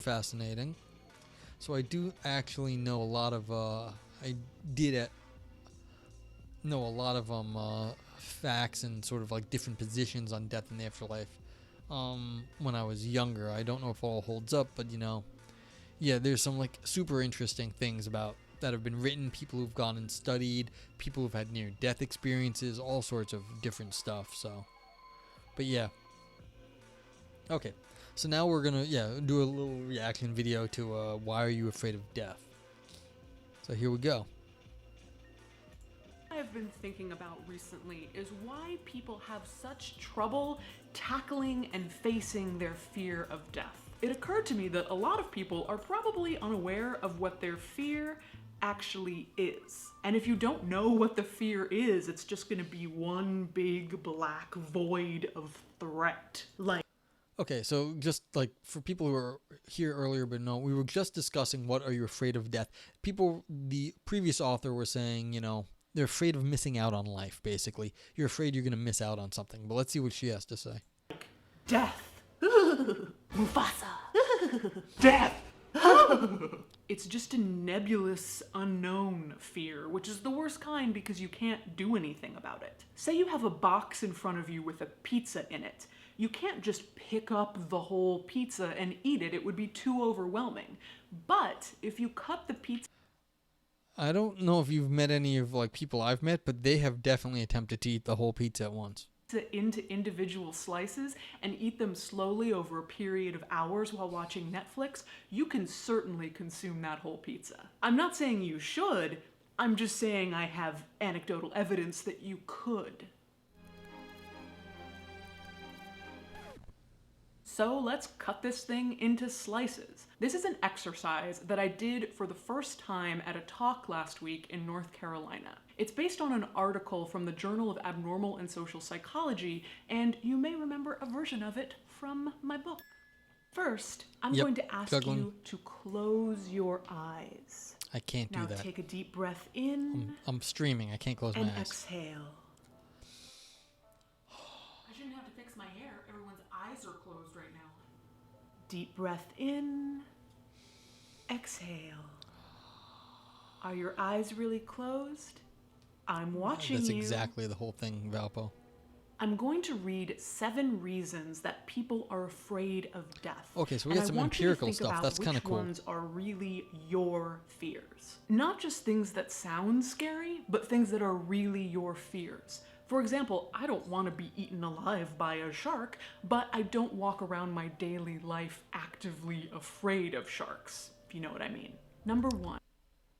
fascinating. So I do actually know a lot of know a lot of facts and sort of like different positions on death and the afterlife. When I was younger, I don't know if all holds up, but yeah, there's some like super interesting things about that have been written. People who've gone and studied, people who've had near-death experiences, all sorts of different stuff. So, but yeah. Okay, so now we're gonna do a little reaction video to why are you afraid of death? So here we go. I've been thinking about recently is why people have such trouble tackling and facing their fear of death. It occurred to me that a lot of people are probably unaware of what their fear actually is. And if you don't know what the fear is, it's just gonna be one big black void of threat. Okay, so just like for people who were here earlier but no, we were just discussing what are you afraid of death. The previous author was saying, they're afraid of missing out on life, basically. You're afraid you're going to miss out on something. But let's see what she has to say. Death. Mufasa. Death. It's just a nebulous, unknown fear, which is the worst kind because you can't do anything about it. Say you have a box in front of you with a pizza in it. You can't just pick up the whole pizza and eat it. It would be too overwhelming. But if you cut the pizza... I don't know if you've met any of like people I've met, but they have definitely attempted to eat the whole pizza at once. Into individual slices and eat them slowly over a period of hours while watching Netflix, you can certainly consume that whole pizza. I'm not saying you should, I'm just saying I have anecdotal evidence that you could. So let's cut this thing into slices. This is an exercise that I did for the first time at a talk last week in North Carolina. It's based on an article from the Journal of Abnormal and Social Psychology, and you may remember a version of it from my book. First, I'm going to ask you to close your eyes. I can't do that. Now take a deep breath in. I'm streaming. I can't close my eyes. And exhale. I shouldn't have to fix my hair. Everyone's eyes are closed right now. Deep breath in. Exhale. Are your eyes really closed? I'm watching you. That's exactly the whole thing, Valpo. I'm going to read 7 reasons that people are afraid of death. Okay, so we got some empirical stuff. That's kind of cool. Which ones are really your fears. Not just things that sound scary, but things that are really your fears. For example, I don't want to be eaten alive by a shark, but I don't walk around my daily life actively afraid of sharks, if you know what I mean. Number 1.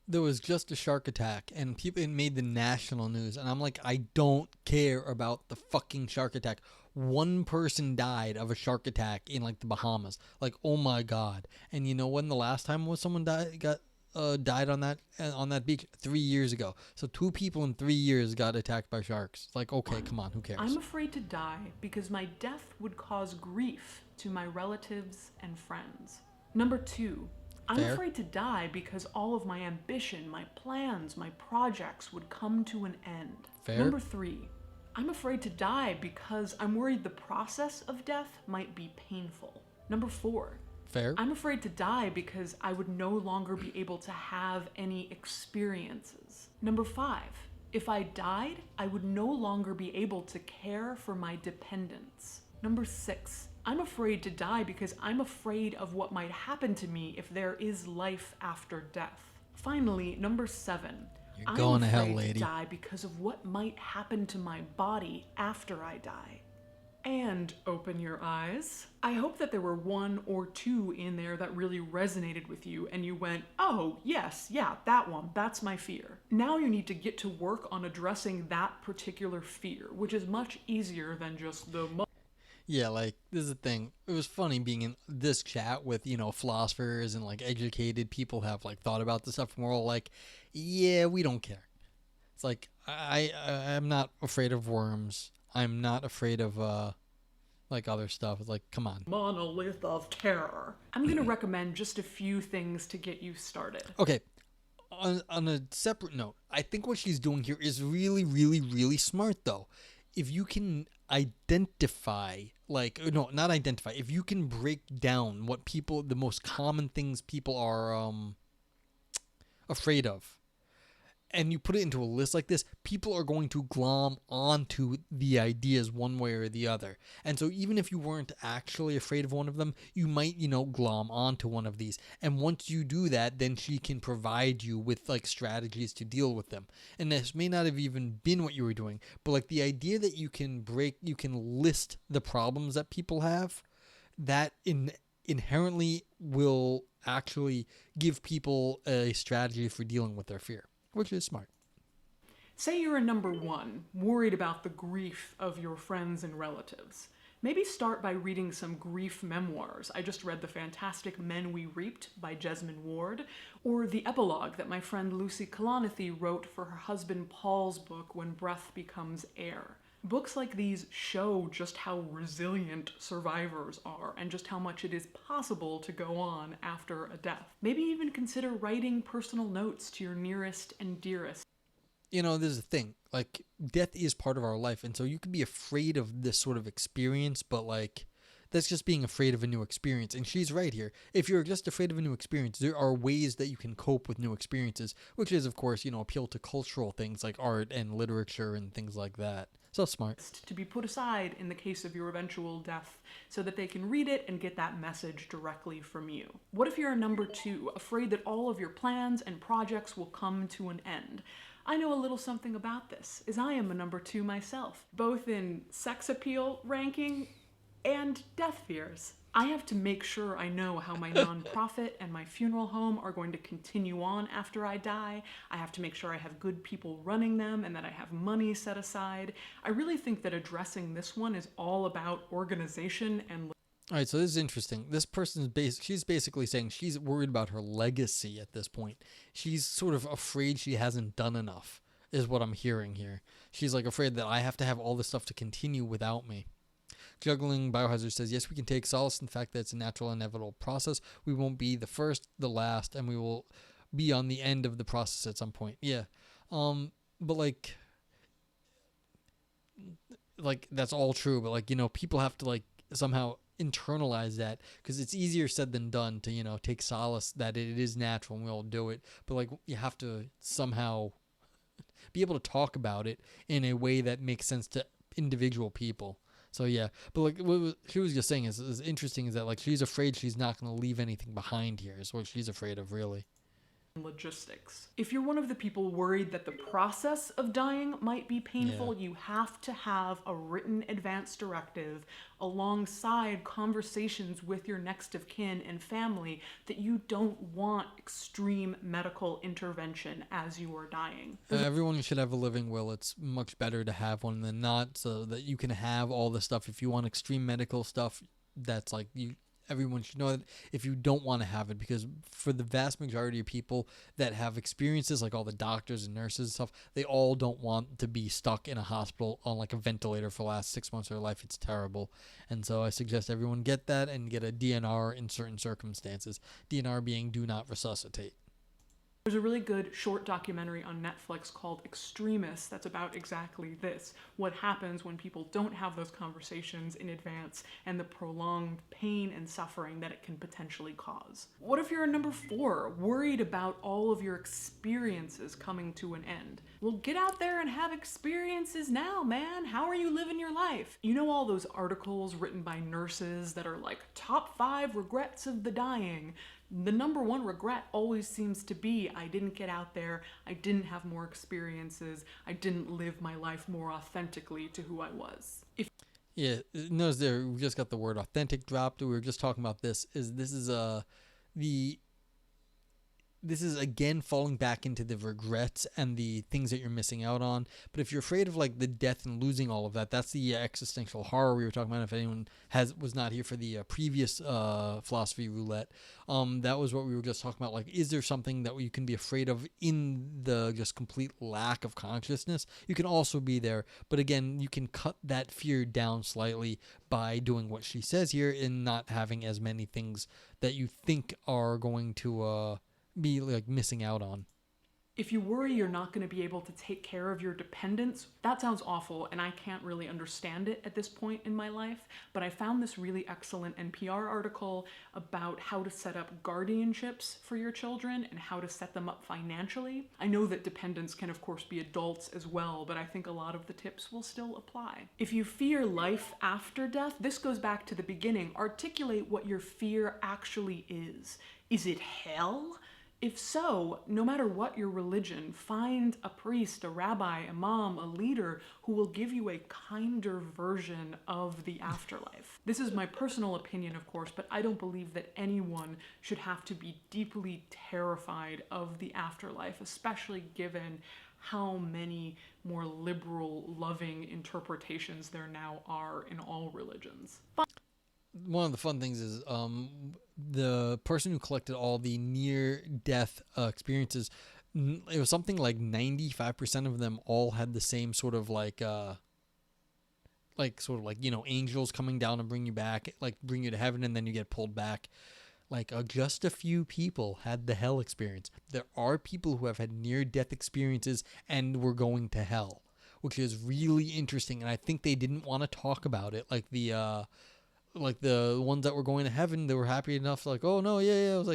There was just a shark attack, and it made the national news, and I'm like, I don't care about the fucking shark attack. One person died of a shark attack in like the Bahamas. Like, oh my god! And you know when the last time was someone died on that beach? 3 years ago. So 2 people in 3 years got attacked by sharks. Like, okay, come on, who cares? I'm afraid to die because my death would cause grief to my relatives and friends. Number 2. I'm afraid to die because all of my ambition, my plans, my projects would come to an end. Number 3. I'm afraid to die because I'm worried the process of death might be painful. Number 4. I'm afraid to die because I would no longer be able to have any experiences. Number 5. If I died, I would no longer be able to care for my dependents. Number 6. I'm afraid to die because I'm afraid of what might happen to me if there is life after death. Finally, number 7. You're going to hell, lady. I'm afraid to die because of what might happen to my body after I die. And open your eyes. I hope that there were 1 or 2 in there that really resonated with you and you went, oh, yes, yeah, that one, that's my fear. Now you need to get to work on addressing that particular fear, which is much easier than just the Yeah, like, this is the thing. It was funny being in this chat with, philosophers and, like, educated people have, like, thought about this stuff, and we're all like, yeah, we don't care. It's like, I'm not afraid of worms. I'm not afraid of, like, other stuff. It's like, come on. Monolith of terror. I'm going to recommend just a few things to get you started. Okay. On a separate note, I think what she's doing here is really, really, really smart, though. If you can identify, like, no, not identify, if you can break down what people, the most common things people are afraid of, and you put it into a list like this, people are going to glom onto the ideas one way or the other. And so even if you weren't actually afraid of one of them, you might, glom onto one of these. And once you do that, then she can provide you with like strategies to deal with them. And this may not have even been what you were doing, but like the idea that you can list the problems that people have, that inherently will actually give people a strategy for dealing with their fear, which is smart. Say you're a number 1, worried about the grief of your friends and relatives. Maybe start by reading some grief memoirs. I just read The Fantastic Men We Reaped by Jesmyn Ward, or the epilogue that my friend Lucy Kalanithi wrote for her husband Paul's book, When Breath Becomes Air. Books like these show just how resilient survivors are and just how much it is possible to go on after a death. Maybe even consider writing personal notes to your nearest and dearest. There's a thing, like, death is part of our life, and so you can be afraid of this sort of experience, but like, that's just being afraid of a new experience. And she's right here. If you're just afraid of a new experience, there are ways that you can cope with new experiences, which is, of course, appeal to cultural things like art and literature and things like that. So smart. To be put aside in the case of your eventual death so that they can read it and get that message directly from you. What if you're a number 2, afraid that all of your plans and projects will come to an end? I know a little something about this, as I am a number 2 myself, both in sex appeal ranking and death fears. I have to make sure I know how my nonprofit and my funeral home are going to continue on after I die. I have to make sure I have good people running them and that I have money set aside. I really think that addressing this one is all about organization and... All right, so this is interesting. This person's she's basically saying she's worried about her legacy at this point. She's sort of afraid she hasn't done enough, is what I'm hearing here. She's like afraid that I have to have all this stuff to continue without me. Juggling Biohazard says, yes, we can take solace in the fact that it's a natural, inevitable process. We won't be the first, the last, and we will be on the end of the process at some point. Yeah. But like that's all true, but like, people have to like somehow internalize that, because it's easier said than done to take solace that it is natural and we all do it, but like you have to somehow be able to talk about it in a way that makes sense to individual people. So yeah, but like what she was just saying is interesting, is that like she's afraid she's not going to leave anything behind here, is what she's afraid of, really. Logistics. If you're one of the people worried that the process of dying might be painful, you have to have a written advance directive alongside conversations with your next of kin and family that you don't want extreme medical intervention as you are dying. Everyone should have a living will. It's much better to have one than not, so that you can have all the stuff. If you want extreme medical stuff, that's like everyone should know that if you don't want to have it, because for the vast majority of people that have experiences, like all the doctors and nurses and stuff, they all don't want to be stuck in a hospital on like a ventilator for the last 6 months of their life. It's terrible. And so I suggest everyone get that and get a DNR in certain circumstances. DNR being do not resuscitate. There's a really good short documentary on Netflix called Extremists that's about exactly this. What happens when people don't have those conversations in advance and the prolonged pain and suffering that it can potentially cause. What if you're a number 4, worried about all of your experiences coming to an end? Well, get out there and have experiences now, man. How are you living your life? You know all those articles written by nurses that are like top 5 regrets of the dying? The number 1 regret always seems to be, I didn't get out there, I didn't have more experiences, I didn't live my life more authentically to who I was. Notice there, we just got the word authentic dropped. We were just talking about this is again falling back into the regrets and the things that you're missing out on. But if you're afraid of like the death and losing all of that, that's the existential horror we were talking about. If anyone was not here for the previous philosophy roulette, that was what we were just talking about. Like, is there something that you can be afraid of in the just complete lack of consciousness? You can also be there, but again, you can cut that fear down slightly by doing what she says here and not having as many things that you think are going to be like missing out on. If you worry you're not going to be able to take care of your dependents, that sounds awful, and I can't really understand it at this point in my life, but I found this really excellent NPR article about how to set up guardianships for your children and how to set them up financially. I know that dependents can of course be adults as well, but I think a lot of the tips will still apply. If you fear life after death, this goes back to the beginning. Articulate what your fear actually is. Is it hell? If so, no matter what your religion, find a priest, a rabbi, a imam, a leader who will give you a kinder version of the afterlife. This is my personal opinion, of course, but I don't believe that anyone should have to be deeply terrified of the afterlife, especially given how many more liberal, loving interpretations there now are in all religions. One of the fun things is the person who collected all the near-death experiences, it was something like 95% of them all had the same sort of angels coming down and bring you back, like bring you to heaven and then you get pulled back. Just a few people had the hell experience. There are people who have had near-death experiences and were going to hell, which is really interesting, and I think they didn't want to talk about it. The ones that were going to heaven, they were happy enough, oh no, yeah, it was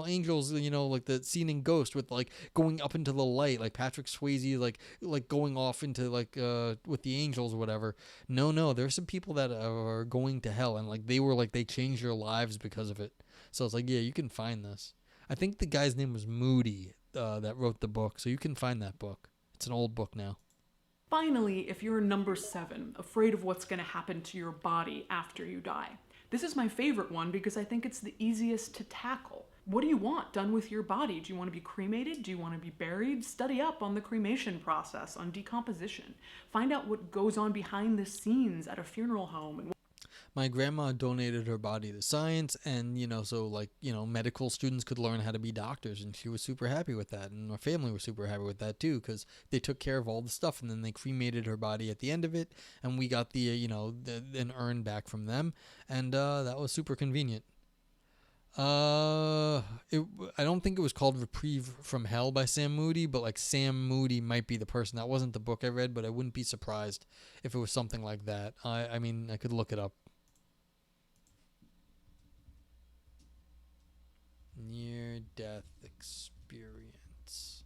angels, the scene in Ghost with going up into the light, like Patrick Swayze, like going off into with the angels or whatever. No, there's some people that are going to hell, and they changed their lives because of it. So it's yeah, you can find this. I think the guy's name was Moody, that wrote the book, so you can find that book. It's an old book now. Finally, if you're number 7, afraid of what's going to happen to your body after you die. This is my favorite one because I think it's the easiest to tackle. What do you want done with your body? Do you want to be cremated? Do you want to be buried? Study up on the cremation process, on decomposition. Find out what goes on behind the scenes at a funeral home. My grandma donated her body to science, and medical students could learn how to be doctors, and she was super happy with that, and our family was super happy with that too, because they took care of all the stuff, and then they cremated her body at the end of it, and we got an urn back from them, and that was super convenient. I don't think it was called Reprieve from Hell by Sam Moody, but Sam Moody might be the person. That wasn't the book I read, but I wouldn't be surprised if it was something like that. I mean, I could look it up. Near-death experience.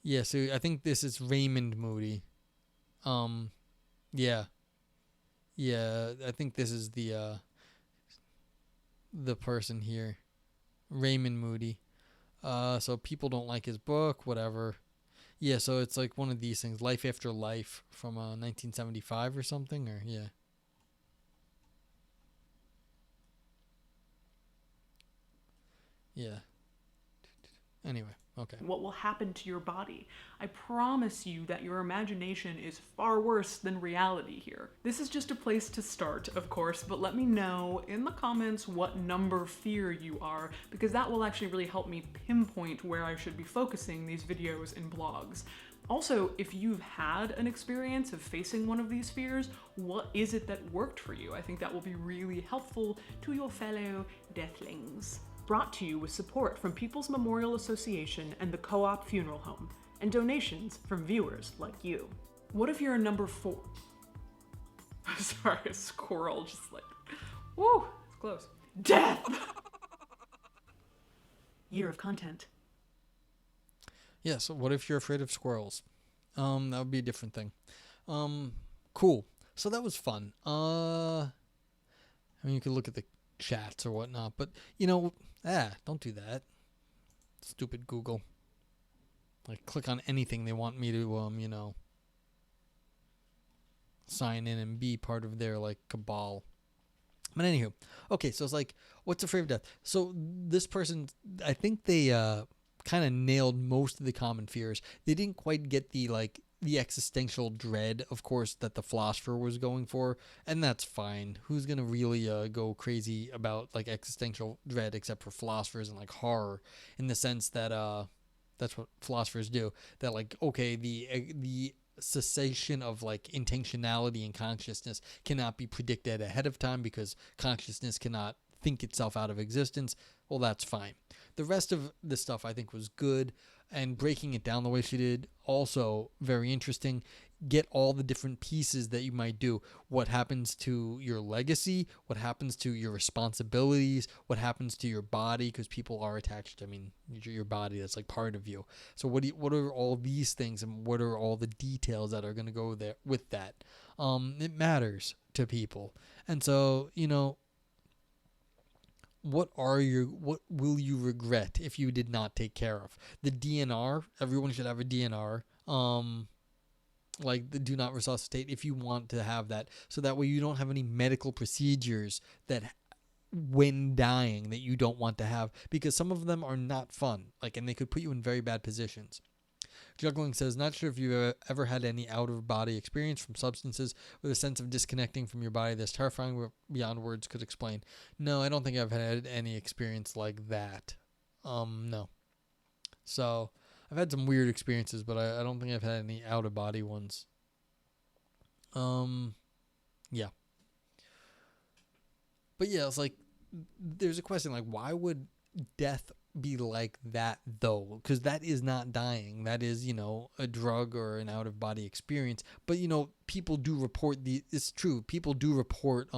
Yeah, so I think this is Raymond Moody. Yeah, I think this is the person here, Raymond Moody. So people don't like his book, whatever. Yeah, so it's one of these things, Life After Life from 1975 or something, or yeah. Yeah. Anyway, okay. What will happen to your body? I promise you that your imagination is far worse than reality here. This is just a place to start, of course, but let me know in the comments what number fear you are, because that will actually really help me pinpoint where I should be focusing these videos and blogs. Also, if you've had an experience of facing one of these fears, what is it that worked for you? I think that will be really helpful to your fellow deathlings. Brought to you with support from People's Memorial Association and the Co-op Funeral Home, and donations from viewers like you. What if you're a number 4? Sorry, a squirrel just woo, it's close. Death! Year of content. Yeah, so what if you're afraid of squirrels? That would be a different thing. Cool. So that was fun. I mean, you could look at the chats or whatnot, but don't do that. Stupid Google. Click on anything they want me to sign in and be part of their cabal. But anywho, okay, so it's what's afraid of death? So this person, I think they kind of nailed most of the common fears. They didn't quite get the existential dread, of course, that the philosopher was going for, and that's fine. Who's gonna really go crazy about existential dread except for philosophers and horror, in the sense that that's what philosophers do. That okay, the cessation of like intentionality and consciousness cannot be predicted ahead of time because consciousness cannot think itself out of existence. Well, that's fine. The rest of the stuff I think was good, and breaking it down the way she did, also very interesting. Get all the different pieces that you might do. What happens to your legacy? What happens to your responsibilities? What happens to your body? Because people are attached. I mean, your body, that's like part of you. So what are all these things, and what are all the details that are going to go there with that? It matters to people, and so what will you regret if you did not take care of the DNR? Everyone should have a DNR. Like the do not resuscitate, if you want to have that, so that way you don't have any medical procedures that when dying that you don't want to have, because some of them are not fun, like, and they could put you in very bad positions. Juggling says, not sure if you've ever had any out-of-body experience from substances with a sense of disconnecting from your body that's terrifying beyond words could explain. No, I don't think I've had any experience like that. No. So, I've had some weird experiences, but I don't think I've had any out-of-body ones. Yeah. But yeah, it's like, there's a question, like, why would death be like that though? Because that is not dying. That is, a drug or an out-of-body experience. But people do report it's true. People do report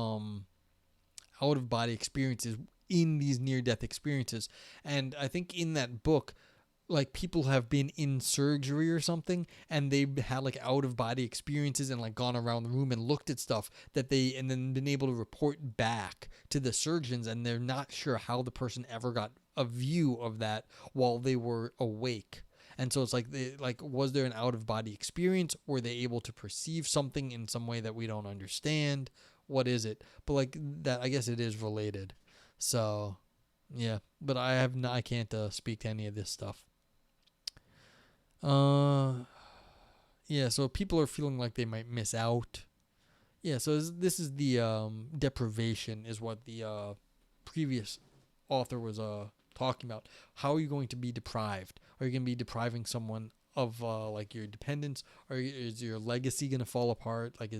out-of-body experiences in these near-death experiences. And I think in that book, like, people have been in surgery or something, and they've had like out-of-body experiences and like gone around the room and looked at stuff and then been able to report back to the surgeons, and they're not sure how the person ever got a view of that while they were awake. And so it's like, was there an out-of-body experience? Were they able to perceive something in some way that we don't understand? What is it? But like that, I guess it is related. So yeah, but I can't speak to any of this stuff. Yeah, so people are feeling like they might miss out. Yeah, so this is the deprivation is what the previous author was talking about. How are you going to be deprived? Are you going to be depriving someone of like your dependence, or is your legacy going to fall apart? Like,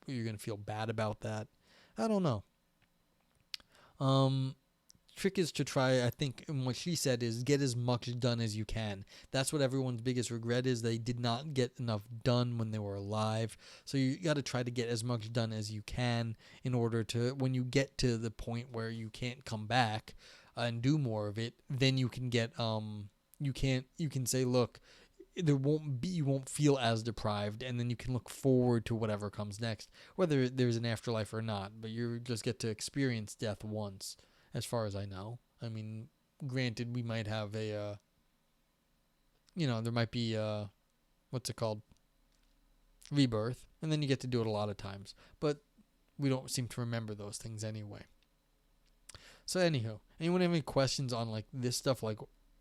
you're going to feel bad about that? I don't know. Trick is to try, I think, and what she said is, get as much done as you can. That's what everyone's biggest regret is. They did not get enough done when they were alive. So you got to try to get as much done as you can in order to, when you get to the point where you can't come back and do more of it, then you can get, you can say, look, you won't feel as deprived, and then you can look forward to whatever comes next, whether there's an afterlife or not, but you just get to experience death once. As far as I know. I mean, granted, we might have there might be, what's it called? Rebirth. And then you get to do it a lot of times. But we don't seem to remember those things anyway. So, anywho, anyone have any questions on, like, this stuff? Like,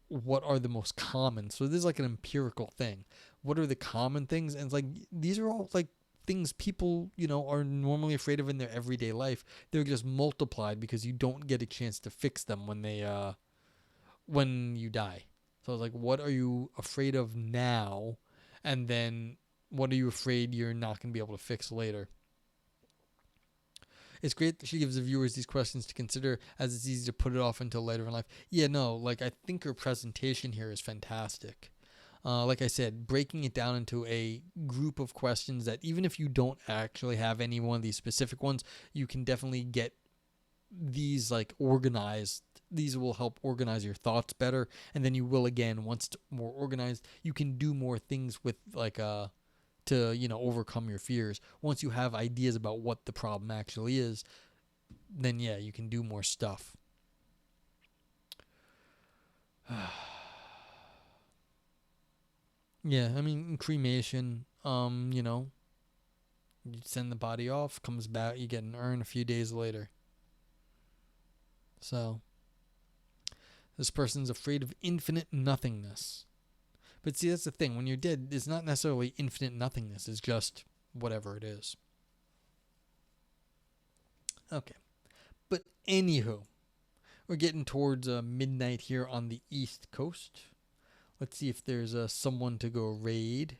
what are the most common? So, this is like an empirical thing. What are the common things? And it's like, these are all, like, things people, are normally afraid of in their everyday life. They're just multiplied because you don't get a chance to fix them when you die. So it's like, what are you afraid of now? And then what are you afraid you're not going to be able to fix later? It's great that she gives the viewers these questions to consider, as it's easy to put it off until later in life. Yeah, no, like, I think her presentation here is fantastic. Like I said, breaking it down into a group of questions that even if you don't actually have any one of these specific ones, you can definitely get these like organized. These will help organize your thoughts better, and then you will, again, once more organized, you can do more things with like to overcome your fears. Once you have ideas about what the problem actually is, then yeah, you can do more stuff. Yeah, I mean, cremation, you send the body off, comes back, you get an urn a few days later. So, this person's afraid of infinite nothingness. But see, that's the thing. When you're dead, it's not necessarily infinite nothingness. It's just whatever it is. Okay. But anywho, we're getting towards midnight here on the East Coast. Let's see if there's someone to go raid.